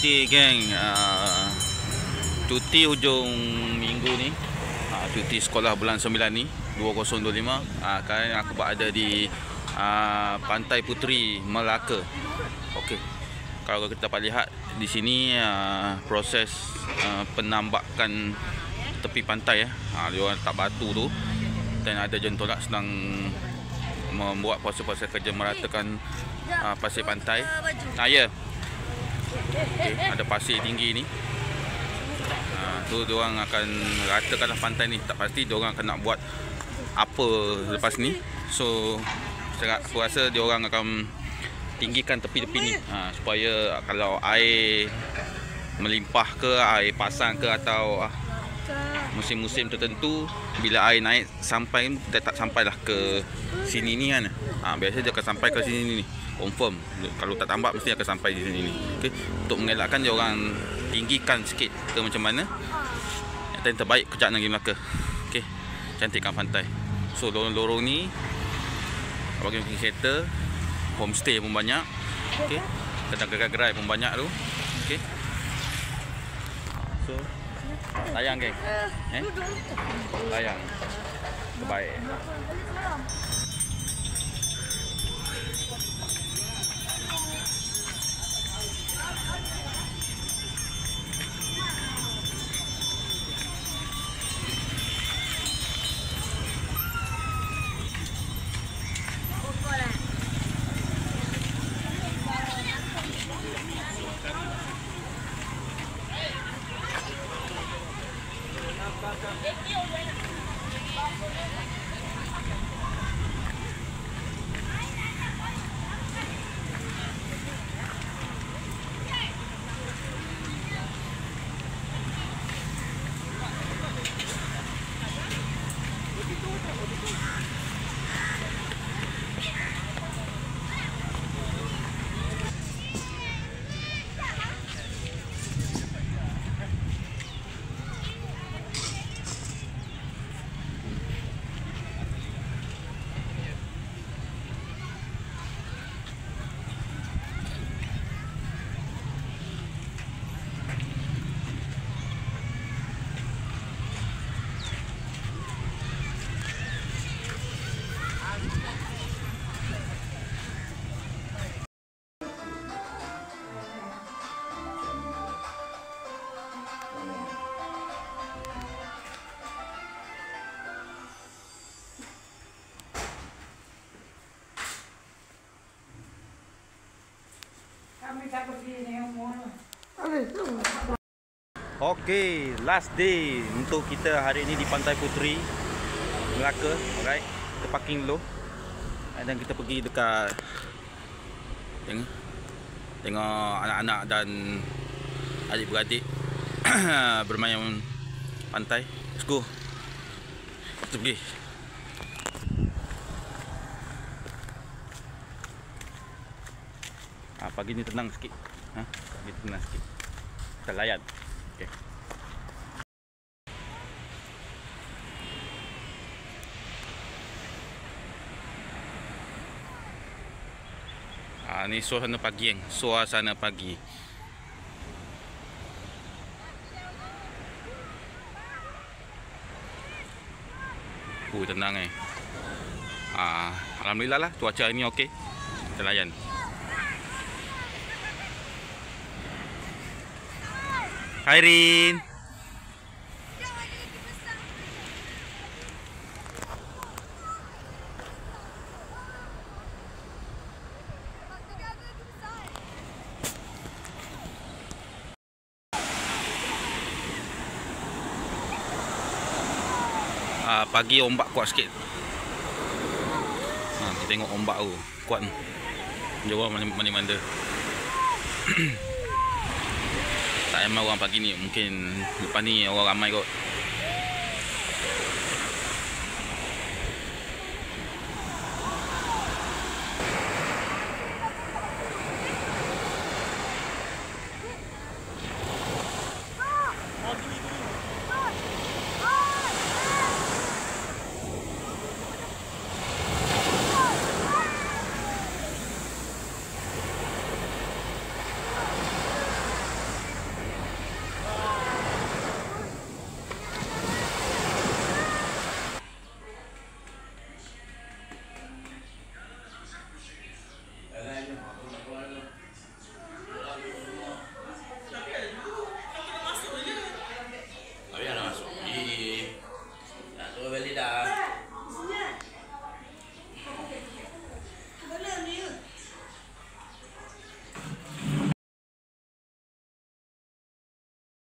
Okey geng, cuti hujung minggu ni, cuti sekolah bulan 9 ni 2025. Sekarang aku berada di Pantai Puteri, Melaka. Okey, kalau kita dapat lihat di sini proses penambakan tepi pantai dia orang letak batu tu, dan ada jentolak sedang membuat proses-proses kerja meratakan pasir pantai. Ya. Okay, ada pasir tinggi ni. Tu diorang akan ratakan pantai ni. Tak pasti diorang akan nak buat apa lepas ni. So aku rasa diorang akan tinggikan tepi-tepi ni supaya kalau air melimpah ke, air pasang ke, atau musim-musim tertentu bila air naik sampai, dia tak sampailah ke sini ni kan. Biasa dia akan sampai ke sini ni, confirm. Kalau tak tambak mesti akan sampai di sini ni. Okey, untuk mengelakkan dia orang tinggikan sikit ke macam mana. Yang terbaik kejap negeri Melaka. Okey, cantikkan pantai. So lorong-lorong ni bagi kereta, homestay pun banyak. Okey, kedai gerai pun banyak tu. Okey. So layang geng. Layang. Terbaik. Okey, last day untuk kita hari ini di Pantai Puteri, Melaka. Alright, kita parking dulu dan kita pergi dekat tengok anak-anak dan adik-beradik bermain pantai. Let's go. Kita pergi. Pagi ni tenang sikit. Pagi tenang sikit. Kita layan. Okey. Ni suasana pagi yang suasana pagi. Tenang alhamdulillah lah cuaca ini okey. Kita layan. Hai Rin. Pagi ombak kuat sikit. Kita tengok ombak tu kuat ni. Jauh mana-mana. Tak emang orang pagi ni, mungkin lepas ni orang ramai kot.